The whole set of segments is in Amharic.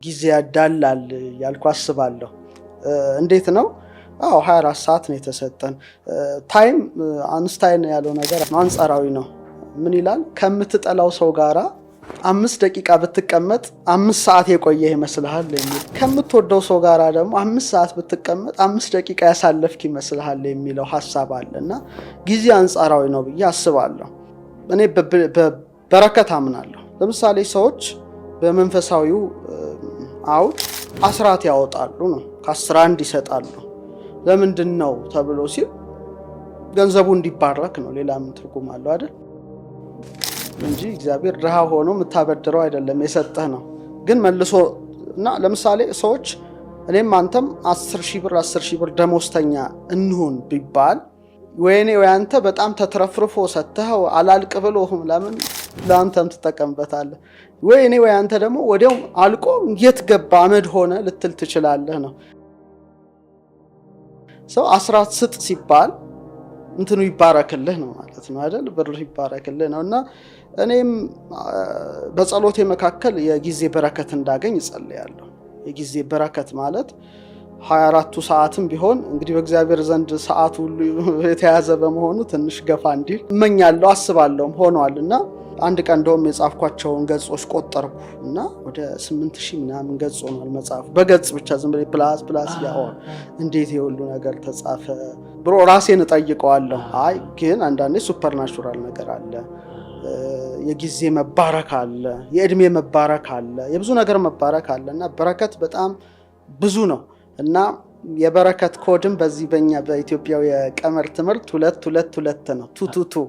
ጊዜ ያዳላል ያልኩ አስባለሁ። እንዴት ነው? 24 ሰዓት ነው የተሰጠን። ታይም አንስታይን ያለው ነገር አንጻራዊ ነው። ምን ይላል? ከምትጠላው ሰው ጋራ 5 ደቂቃ ብትቀመጥ 5 ሰዓት የቆየህ ይመስልሃል የሚል፣ ከምትወደው ሰው ጋራ ደግሞ 5 ሰዓት ብትቀመጥ 5 ደቂቃ ያሳለፍክ ይመስልሃል የሚለው ሐሳብ አለና ጊዜ አንጻራዊ ነው ብዬ አስባለሁ። እኔ በበረከት አምናለሁ። ለምሳሌ ሰዎች በመንፈሳዊው አውድ አስራት ያወጣሉ ነው፣ ከ11 ይሰጣሉ። ለምንድን ነው ተብሎ ሲል ገንዘቡ እንዲባረክ ነው። ሌላ ምን ትርጉም አለው አይደል? እንጂ እግዚአብሔር ድሃ ሆኖ የምታበድረው አይደለም፣ የሰጠህ ነው። ግን መልሶ እና ለምሳሌ ሰዎች እኔም አንተም 10,000 ብር ደሞዝተኛ እንሁን ቢባል ወይኔ ወይ አንተ በጣም ተትረፍርፎ ሰጥተው አላልቅ ብሎህም ለምን ለአንተም ትጠቀምበታለህ፣ ወይኔ ወይ አንተ ደግሞ ወዲያው አልቆ የት ገባ አመድ ሆነ ልትል ትችላለህ ነው። ሰው አስራት ስጥ ሲባል እንትኑ ይባረክልህ ነው ማለት ነው አይደል? ብር ይባረክልህ ነውና እኔም በጸሎቴ መካከል የጊዜ በረከት እንዳገኝ እጸልያለሁ። የጊዜ በረከት ማለት 24ቱ ሰዓትም ቢሆን እንግዲህ በእግዚአብሔር ዘንድ ሰዓቱ ሁሉ የተያዘ በመሆኑ ትንሽ ገፋ እንዲል እመኛለሁ፣ አስባለሁም ሆኗልና አንድ ቀን እንደውም የጻፍኳቸውን ገጾች ቆጠርኩና ወደ 8,000 ምናምን ገጽ ሆኗል መጽሐፉ። በገጽ ብቻ ዝም ብሎ ፕላስ ያው እንዴት የሁሉ ነገር ተጻፈ ብሎ ራሴን እጠይቀዋለሁ። አይ ግን አንዳንዴ ሱፐርናቹራል ነገር አለ፣ የጊዜ መባረክ አለ፣ የእድሜ መባረክ አለ፣ የብዙ ነገር መባረክ አለና በረከት በጣም ብዙ ነው። እና የበረከት ኮድም በዚህ በእኛ በኢትዮጵያው የቀመር ትምህርት 222 ነው። 222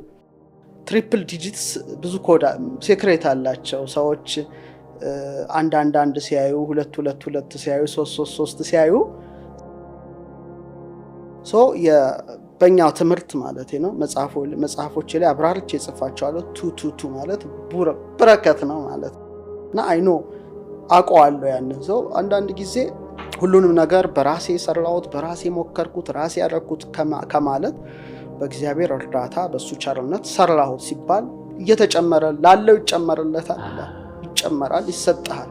ትሪፕል ዲጂትስ ብዙ ኮድ ሴክሬት አላቸው። ሰዎች አንድ ሲያዩ 222 ሲያዩ 333 ሲያዩ በእኛው ትምህርት ማለት ነው መጽሐፎች ላይ አብራርቼ ጽፋቸዋለሁ። 222 ማለት በረከት ነው ማለት እና አይኖ አውቀዋለሁ ያንን ሰው። አንዳንድ ጊዜ ሁሉንም ነገር በራሴ ሰራሁት፣ በራሴ ሞከርኩት፣ ራሴ ያደረኩት ከማለት በእግዚአብሔር እርዳታ በሱ ቸርነት ሰራሁት ሲባል እየተጨመረ ላለው ይጨመርለታል፣ ይጨመራል፣ ይሰጣል።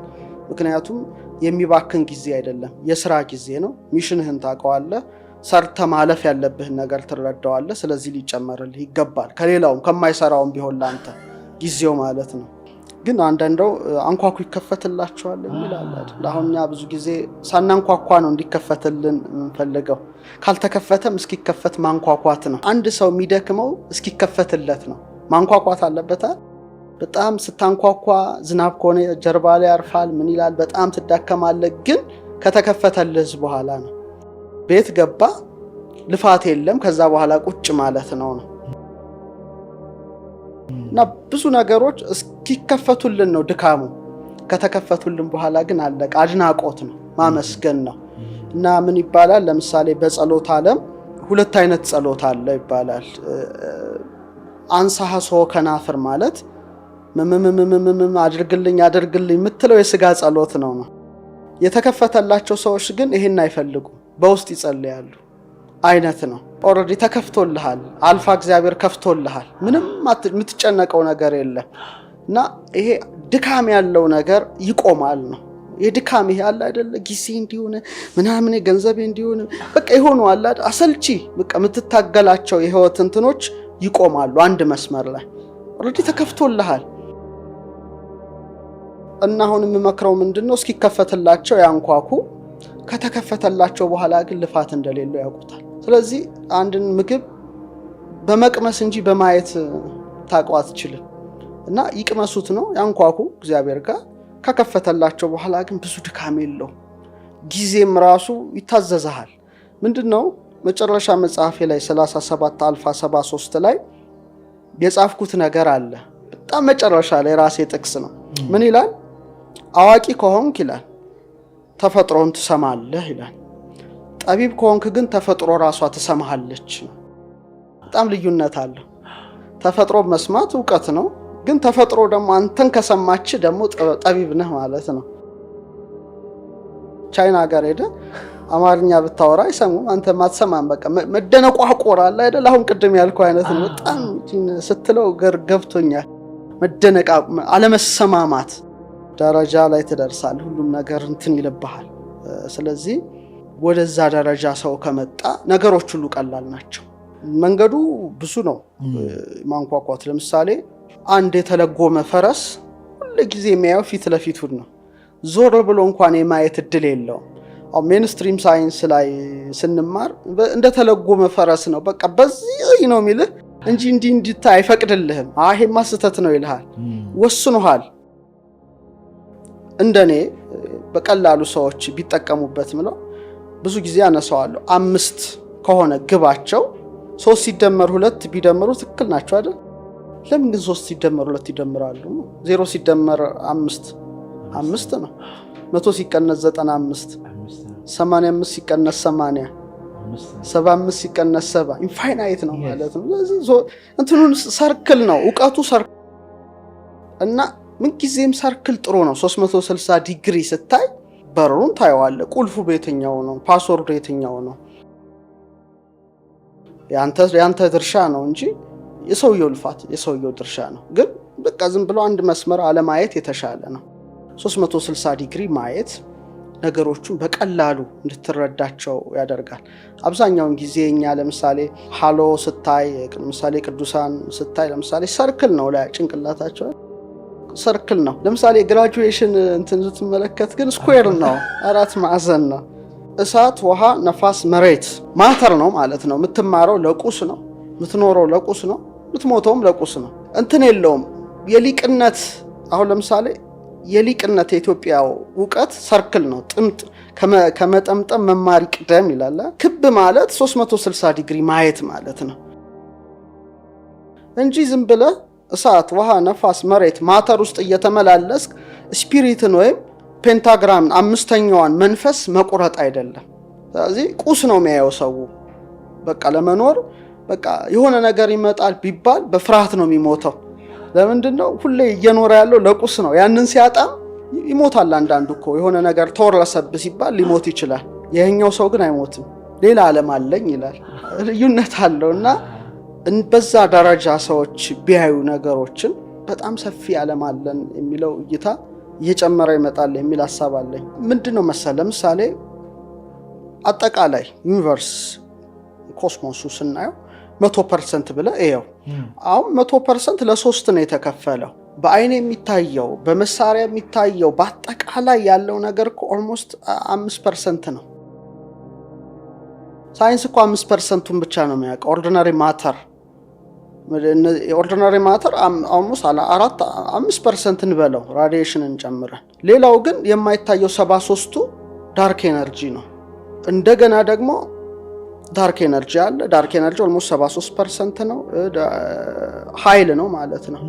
ምክንያቱም የሚባክን ጊዜ አይደለም፣ የሥራ ጊዜ ነው። ሚሽንህን ታውቀዋለህ፣ ሰርተ ማለፍ ያለብህን ነገር ትረዳዋለህ። ስለዚህ ሊጨመርልህ ይገባል፣ ከሌላውም ከማይሰራውም ቢሆን ላንተ ጊዜው ማለት ነው። ግን አንዳንዴው አንኳኩ ይከፈትላቸዋል ይላል አይደል? አሁንኛ ብዙ ጊዜ ሳናንኳኳ ነው እንዲከፈትልን የምንፈልገው። ካልተከፈተም እስኪከፈት ማንኳኳት ነው። አንድ ሰው የሚደክመው እስኪከፈትለት ነው። ማንኳኳት አለበት። በጣም ስታንኳኳ ዝናብ ከሆነ ጀርባ ላይ ያርፋል፣ ምን ይላል፣ በጣም ትዳከማለህ። ግን ከተከፈተልህ በኋላ ነው። ቤት ገባ ልፋት የለም፣ ከዛ በኋላ ቁጭ ማለት ነው። እና ብዙ ነገሮች እስኪከፈቱልን ነው ድካሙ። ከተከፈቱልን በኋላ ግን አለቀ። አድናቆት ነው፣ ማመስገን ነው። እና ምን ይባላል? ለምሳሌ በጸሎት ዓለም 2 አይነት ጸሎት አለ ይባላል። አንሳሐሶ ከናፍር ማለት አድርግልኝ የምትለው የሥጋ ጸሎት ነው። የተከፈተላቸው ሰዎች ግን ይሄን አይፈልጉ፣ በውስጥ ይጸልያሉ አይነት ነው። ኦሬዲ ተከፍቶልሃል፣ አልፋ እግዚአብሔር ከፍቶልሃል፣ ምንም የምትጨነቀው ነገር የለም። እና ይሄ ድካም ያለው ነገር ይቆማል ነው። የድካም ይሄ አለ አይደለ? ጊዜ እንዲሆነ ምናምን ገንዘብ እንዲሆነ በቃ ይሆኑ አለ አሰልቺ በቃ የምትታገላቸው የህይወት እንትኖች ይቆማሉ አንድ መስመር ላይ። ኦሬዲ ተከፍቶልሃል። እና አሁን የምመክረው ምንድነው? እስኪከፈትላቸው ያንኳኩ። ከተከፈተላቸው በኋላ ግን ልፋት እንደሌለው ያውቁታል። ስለዚህ አንድን ምግብ በመቅመስ እንጂ በማየት ታውቀው አትችልም። እና ይቅመሱት ነው፣ ያንኳኩ እግዚአብሔር ጋር። ከከፈተላቸው በኋላ ግን ብዙ ድካም የለው፣ ጊዜም ራሱ ይታዘዛል። ምንድነው መጨረሻ መጽሐፌ ላይ 37 አልፋ 73 ላይ የጻፍኩት ነገር አለ። በጣም መጨረሻ ላይ ራሴ ጥቅስ ነው። ምን ይላል? አዋቂ ከሆንክ ይላል ተፈጥሮን ትሰማለህ ይላል። ጠቢብ ከሆንክ ግን ተፈጥሮ ራሷ ትሰማሃለች። በጣም ልዩነት አለው። ተፈጥሮ መስማት ዕውቀት ነው፣ ግን ተፈጥሮ ደግሞ አንተን ከሰማች ደግሞ ጠቢብ ነህ ማለት ነው። ቻይና ሀገር ሄደ አማርኛ ብታወራ አይሰሙም፣ አንተ ማትሰማም። በቃ መደነቋቆር አለ አይደል? አሁን ቅድም ያልኩ አይነት ነው። በጣም ስትለው ገብቶኛል። መደነቃ፣ አለመሰማማት ደረጃ ላይ ትደርሳለህ። ሁሉም ነገር እንትን ይልብሃል። ስለዚህ ወደዛ ደረጃ ሰው ከመጣ ነገሮች ሁሉ ቀላል ናቸው። መንገዱ ብዙ ነው ማንኳኳት። ለምሳሌ አንድ የተለጎመ ፈረስ ሁሉ ጊዜ የሚያየው ፊት ለፊቱን ነው። ዞር ብሎ እንኳን የማየት እድል የለውም። አው ሜንስትሪም ሳይንስ ላይ ስንማር እንደተለጎመ ፈረስ ነው በቃ በዚህ ነው የሚልህ እንጂ እንዲታይ አይፈቅድልህም። ይሄማ ስህተት ነው ይልሃል፣ ወስኑሃል። እንደኔ በቀላሉ ሰዎች ቢጠቀሙበት ምለው ብዙ ጊዜ አነሳዋለሁ። 5 ከሆነ ግባቸው 3 ሲደመር 2 ቢደምሩ ትክክል ናቸው አይደል? ለምን ግን 3 ሲደመር 2 ይደምራሉ? 0 ሲደመር 5 ነው። 100 ሲቀነስ 95፣ 85 ሲቀነስ 80፣ 75 ሲቀነስ 70 ኢንፋይናይት ነው ማለት ነው። ስለዚህ እንትኑን ሰርክል ነው እውቀቱ ሰርክል እና ምን ጊዜም ሰርክል ጥሩ ነው። 360 ዲግሪ ስታይ በሩን ታየዋለህ። ቁልፉ በየትኛው ነው? ፓስወርዱ የትኛው ነው? ያንተ ድርሻ ነው እንጂ የሰውየው ልፋት የሰውየው ድርሻ ነው። ግን በቃ ዝም ብሎ አንድ መስመር አለማየት የተሻለ ነው። 360 ዲግሪ ማየት ነገሮቹን በቀላሉ እንድትረዳቸው ያደርጋል። አብዛኛውን ጊዜ እኛ ለምሳሌ ሃሎ ስታይ ለምሳሌ ቅዱሳን ስታይ ለምሳሌ ሰርክል ነው ላይ ጭንቅላታቸው ሰርክል ነው። ለምሳሌ ግራጁዌሽን እንትን ስትመለከት ግን ስኩዌር ነው፣ 4 ማዕዘን ነው። እሳት፣ ውሃ፣ ነፋስ፣ መሬት ማተር ነው ማለት ነው። የምትማረው ለቁስ ነው፣ የምትኖረው ለቁስ ነው፣ የምትሞተውም ለቁስ ነው። እንትን የለውም የሊቅነት። አሁን ለምሳሌ የሊቅነት የኢትዮጵያው ዕውቀት ሰርክል ነው። ጥምጥ ከመጠምጠም መማር ይቅደም ይላል። ክብ ማለት 360 ዲግሪ ማየት ማለት ነው እንጂ ዝም ብለህ እሳት፣ ውሃ፣ ነፋስ፣ መሬት ማተር ውስጥ እየተመላለስክ ስፒሪትን ወይም ፔንታግራምን 5ኛዋን መንፈስ መቁረጥ አይደለም። ስለዚህ ቁስ ነው የሚያየው ሰው። በቃ ለመኖር በቃ የሆነ ነገር ይመጣል ቢባል በፍርሃት ነው የሚሞተው። ለምንድነው? ሁሌ እየኖረ ያለው ለቁስ ነው። ያንን ሲያጣም ይሞታል። አንዳንዱ እኮ የሆነ ነገር ተወረሰብ ሲባል ሊሞት ይችላል። ይሄኛው ሰው ግን አይሞትም። ሌላ ዓለም አለኝ ይላል። ልዩነት አለውና በዛ ደረጃ ሰዎች ቢያዩ ነገሮችን በጣም ሰፊ ዓለም አለን የሚለው እይታ እየጨመረ ይመጣል የሚል ሐሳብ አለኝ። ምንድነው መሰለ ለምሳሌ አጠቃላይ ዩኒቨርስ ኮስሞሱ ስናየው 100% ብለህ እየው። አሁን 100% ለ3 ነው የተከፈለው። በአይን የሚታየው በመሳሪያ የሚታየው በአጠቃላይ ያለው ነገር ኦልሞስት 5% ነው። ሳይንስ እኮ 5%ቱን ብቻ ነው የሚያውቀው። ኦርዲናሪ ማተር ኦልሞስት 5% እንበለው ራዲዬሽንን ጨምረን። ሌላው ግን የማይታየው 73ቱ ዳርክ ኤነርጂ ነው። እንደገና ደግሞ ዳርክ ኤነርጂ አለ። ዳርክ ኤነርጂ ኦልሞስት 73% ነው፣ ኃይል ነው ማለት ነው።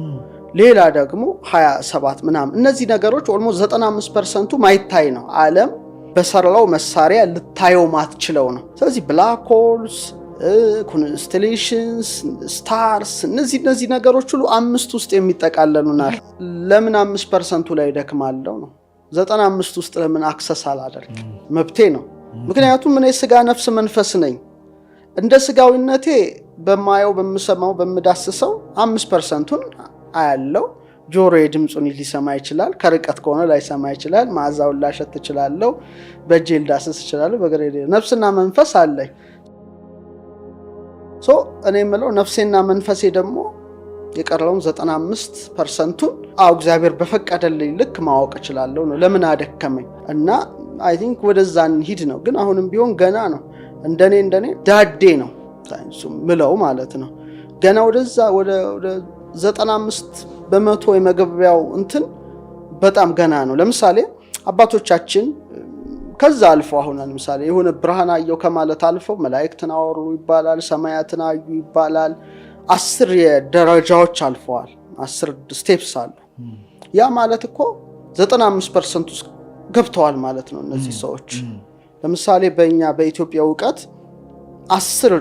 ሌላ ደግሞ 27 ምናምን። እነዚህ ነገሮች ኦልሞስት 95%ቱ ማይታይ ነው። ዓለም በሰራው መሳሪያ ልታየው ማትችለው ነው። ስለዚህ ብላክ ሆልስ፣ ኮንስቴሌሽንስ፣ ስታርስ እነዚህ ነገሮች ሁሉ 5 ውስጥ የሚጠቃለሉ ናቸው። ለምን 5%ቱ ላይ ደክማለሁ ነው? 95 ውስጥ ለምን አክሰስ አላደርግ? መብቴ ነው። ምክንያቱም እኔ ስጋ ነፍስ መንፈስ ነኝ። እንደ ስጋዊነቴ በማየው በምሰማው በምዳስሰው 5%ቱን አያለው። ጆሮዬ ድምጹን ሊሰማ ይችላል፣ ከርቀት ከሆነ ላይሰማ ይችላል። ማዛውን ላሸት እችላለሁ፣ በእጄ ልዳስስ እችላለሁ። በግሬ ነፍስና መንፈስ አለኝ። እኔ የምለው ነፍሴና መንፈሴ ደግሞ የቀረውን 95%ቱን እግዚአብሔር በፈቀደልኝ ልክ ማወቅ እችላለሁ ነው። ለምን አደከመኝ? እና አይ ቲንክ ወደዛ እንሂድ ነው። ግን አሁንም ቢሆን ገና ነው። እንደኔ ዳዴ ነው ሳይንሱ ምለው ማለት ነው። ገና ወደዛ ወደ 95% የመገቢያው እንትን በጣም ገና ነው። ለምሳሌ አባቶቻችን ከዛ አልፈው አሁን ለምሳሌ የሆነ ብርሃን አየው ከማለት አልፈው መላእክትን አወሩ ይባላል፣ ሰማያትን አዩ ይባላል። 10 ደረጃዎች አልፈዋል። 10 ስቴፕስ አሉ። ያ ማለት እኮ 95% ውስጥ ገብተዋል ማለት ነው እነዚህ ሰዎች። ለምሳሌ በእኛ በኢትዮጵያ ዕውቀት 10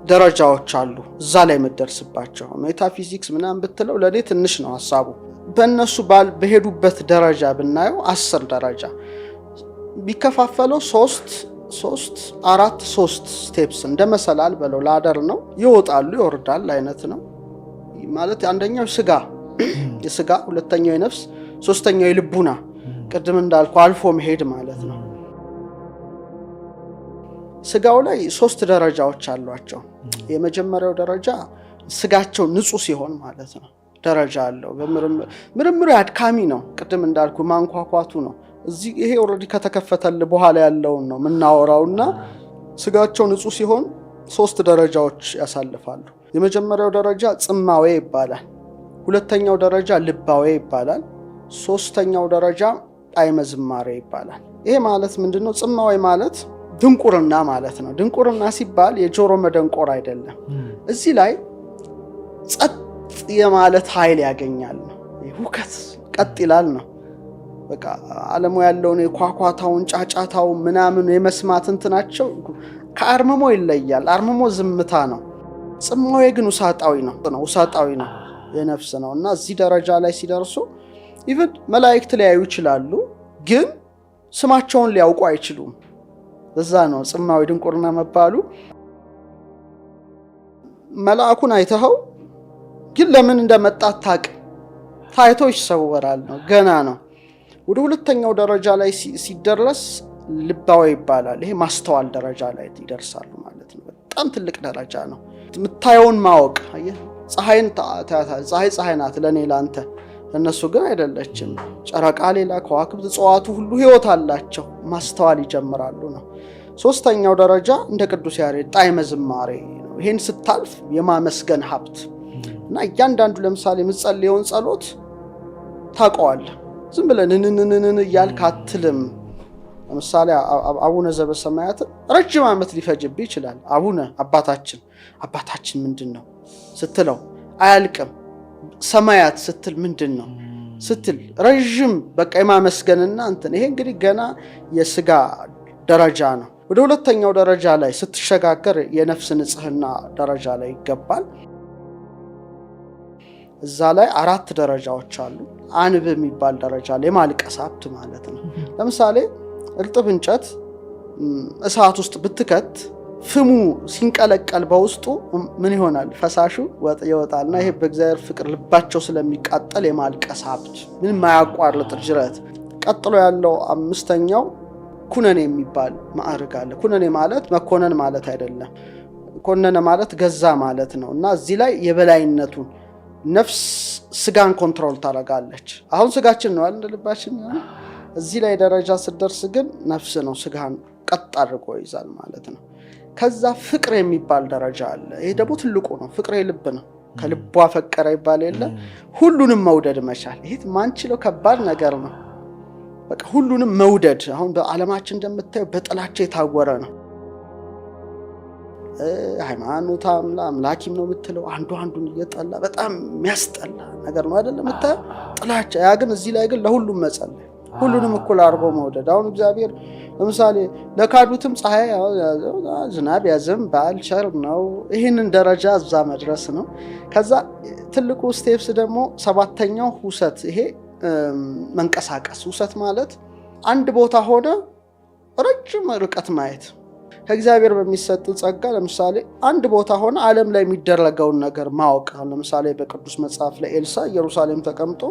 ደረጃዎች አሉ እዛ ላይ መደርስባቸው። ሜታፊዚክስ ምናምን ብትለው ለኔ ትንሽ ነው ሐሳቡ። በእነሱ በሄዱበት ደረጃ ብናየው 10 ደረጃ ቢከፋፈለው 3 ስቴፕስ እንደመሰላል በለው ላደር ነው። ይወጣሉ ይወርዳል አይነት ነው ማለት። አንደኛው የስጋ፣ ሁለተኛው የነፍስ፣ ሶስተኛው የልቡና ቅድም እንዳልኩ አልፎ መሄድ ማለት ነው። ስጋው ላይ 3 ደረጃዎች አሏቸው። የመጀመሪያው ደረጃ ስጋቸው ንጹህ ሲሆን ማለት ነው ደረጃ አለው። ምርምሩ አድካሚ ነው። ቅድም እንዳልኩ ማንኳኳቱ ነው። እዚህ ይሄ ኦልሬዲ ከተከፈተል በኋላ ያለውን ነው ምናወራውና ስጋቸው ንጹህ ሲሆን 3 ደረጃዎች ያሳልፋሉ። የመጀመሪያው ደረጃ ጽማዌ ይባላል። ሁለተኛው ደረጃ ልባዌ ይባላል። ሶስተኛው ደረጃ ጣዕመ ዝማሬ ይባላል። ይሄ ማለት ምንድነው? ጽማዌ ማለት ድንቁርና ማለት ነው። ድንቁርና ሲባል የጆሮ መደንቆር አይደለም። እዚህ ላይ ጸጥ የማለት ኃይል ያገኛል ነው። ሁከት ቀጥ ይላል ነው። በቃ ዓለሙ ያለውን የኳኳታውን ጫጫታው ምናምን የመስማት እንትናቸው ከአርምሞ ይለያል። አርምሞ ዝምታ ነው። ጽማዌ ግን ውሳጣዊ ነው። ውሳጣዊ ነው፣ የነፍስ ነው። እና እዚህ ደረጃ ላይ ሲደርሱ ኢቭን መላእክት ሊያዩ ይችላሉ፣ ግን ስማቸውን ሊያውቁ አይችሉም። እዛ ነው ጽማዌ ድንቁርና መባሉ። መልአኩን አይተኸው ግን ለምን እንደመጣ ታውቅ ታይቶ ይሰወራል ነው፣ ገና ነው። ወደ ሁለተኛው ደረጃ ላይ ሲደረስ ልባዌ ይባላል። ይሄ ማስተዋል ደረጃ ላይ ይደርሳሉ ማለት ነው። በጣም ትልቅ ደረጃ ነው። የምታየውን ማወቅ። አየህ፣ ፀሐይ ናት ለኔ ላንተ፣ እነሱ ግን አይደለችም። ጨረቃ ሌላ፣ ከዋክብት እጽዋቱ ሁሉ ህይወት አላቸው። ማስተዋል ይጀምራሉ ነው። ሶስተኛው ደረጃ እንደ ቅዱስ ያሬድ ጣዕመ ዝማሬ ነው። ይሄን ስታልፍ የማመስገን ሀብት እና እያንዳንዱ ለምሳሌ የምትጸልየውን ጸሎት ታውቀዋለህ። ዝም ብለን እንንንን እያልክ አትልም። ለምሳሌ አቡነ ዘበሰማያት ረጅም ዓመት ሊፈጅብህ ይችላል። አባታችን ምንድነው ስትለው አያልቅም። ሰማያት ስትል ምንድነው ስትል ረጅም በቃ የማመስገንና እንትን። ይሄ እንግዲህ ገና የስጋ ደረጃ ነው። ወደ ሁለተኛው ደረጃ ላይ ስትሸጋገር የነፍስ ንጽህና ደረጃ ላይ ይገባል። እዛ ላይ 4 ደረጃዎች አሉ። አንብ የሚባል ደረጃ ላይ ማልቀስ ሀብት ማለት ነው። ለምሳሌ እርጥብ እንጨት እሳት ውስጥ ብትከት ፍሙ ሲንቀለቀል በውስጡ ምን ይሆናል? ፈሳሹ ይወጣልና ይሄ በእግዚአብሔር ፍቅር ልባቸው ስለሚቃጠል የማልቀስ ሀብት ምንም ማያቋርጥ ጅረት። ቀጥሎ ያለው 5ኛው ኩነኔ የሚባል ማዕረግ አለ። ኩነኔ ማለት መኮነን ማለት አይደለም። ኮነነ ማለት ገዛ ማለት ነው። እና እዚህ ላይ የበላይነቱን ነፍስ ስጋን ኮንትሮል ታደርጋለች። አሁን ስጋችን ነው አይደል ልባችን። እዚህ ላይ ደረጃ ስትደርስ ግን ነፍስ ነው ስጋን ቀጥ አድርጎ ይዛል ማለት ነው። ከዛ ፍቅር የሚባል ደረጃ አለ። ይሄ ደግሞ ትልቁ ነው። ፍቅር የልብ ነው። ከልቧ ፈቀረ ይባል የለ። ሁሉንም መውደድ መቻል። ይሄ ማንችለው ከባድ ነገር ነው። በቃ ሁሉንም መውደድ። አሁን በዓለማችን እንደምታየው በጥላቻ የታወረ ነው። ሃይማኖት አምላኪም ነው የምትለው አንዱን እየጠላ በጣም የሚያስጠላ ነገር ነው አይደለም የምታየው ጥላቻ። ያ ግን እዚህ ላይ ግን ለሁሉም መጸለይ፣ ሁሉንም እኩል አድርጎ መውደድ። አሁን እግዚአብሔር ለምሳሌ ለካዱትም ፀሐይ ዝናብ ያዘንባል፣ ቸር ነው። ይህንን ደረጃ እዛ መድረስ ነው። ከዛ ትልቁ ስቴፕስ ደግሞ 7ኛው ሁሰት። ይሄ መንቀሳቀስ። ሁሰት ማለት አንድ ቦታ ሆነ ረጅም ርቀት ማየት። ከእግዚአብሔር በሚሰጥ ጸጋ ለምሳሌ አንድ ቦታ ሆነ ዓለም ላይ የሚደረገውን ነገር ማወቅ። ለምሳሌ በቅዱስ መጽሐፍ ላይ ኤልሳ ኢየሩሳሌም ተቀምጦ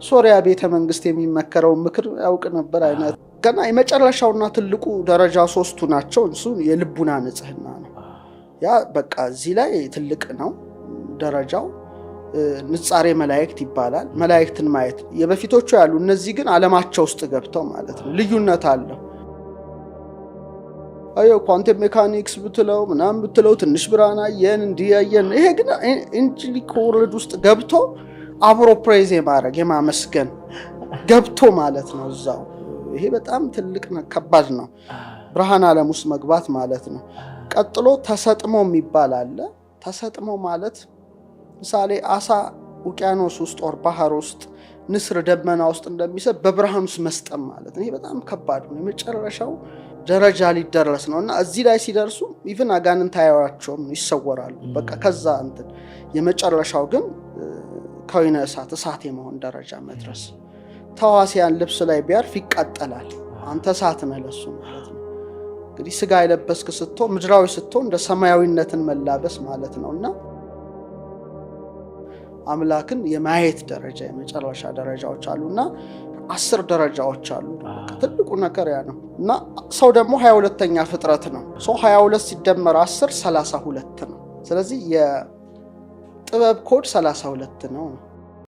ሶሪያ ቤተ መንግስት የሚመከረውን ምክር ያውቅ ነበር አይነት። ገና የመጨረሻውና ትልቁ ደረጃ 3ቱ ናቸው። እሱ የልቡና ንጽህና ነው። ያ በቃ እዚህ ላይ ትልቅ ነው ደረጃው። ንጻሬ መላእክት ይባላል። መላእክትን ማየት የበፊቶቹ ያሉ፣ እነዚህ ግን ዓለማቸው ውስጥ ገብተው ማለት ነው። ልዩነት አለው። ኳንተም ሜካኒክስ ብትለው ምናምን ብትለው ትንሽ ብርሃን አየን እንዲያየን። ይሄ ግን ኢንጂሊክ ወርልድ ውስጥ ገብቶ አብሮ ፕሬዝ የማድረግ የማመስገን ገብቶ ማለት ነው እዛው። ይሄ በጣም ትልቅ ከባድ ነው። ብርሃን ዓለም ውስጥ መግባት ማለት ነው። ቀጥሎ ተሰጥሞ የሚባል አለ። ተሰጥሞ ማለት ምሳሌ አሳ ውቅያኖስ ውስጥ ወር ባህር ውስጥ ንስር ደመና ውስጥ እንደሚሰብ በብርሃን ውስጥ መስጠም ማለት ነው። ይሄ በጣም ከባድ ነው። የመጨረሻው ደረጃ ሊደረስ ነው። እና እዚህ ላይ ሲደርሱ ኢቭን አጋንንት አያዩአቸውም፣ ይሰወራሉ። በቃ ከዛ እንትን የመጨረሻው ግን ከወይነ እሳት የመሆን ደረጃ መድረስ። ተዋሲያን ልብስ ላይ ቢያርፍ ይቃጠላል። አንተ እሳት ነህ ለሱ ማለት ነው። እንግዲህ ስጋ የለበስክ ስትሆን ምድራዊ ስትሆን እንደ ሰማያዊነትን መላበስ ማለት ነውና አምላክን የማየት ደረጃ የመጨረሻ ደረጃዎች አሉና 10 ደረጃዎች አሉ። ትልቁ ነገር ያ ነው። እና ሰው ደግሞ 22ኛ ፍጥረት ነው። ሰው 22 ሲደመር 10 32 ነው። ስለዚህ የጥበብ ኮድ 32 ነው።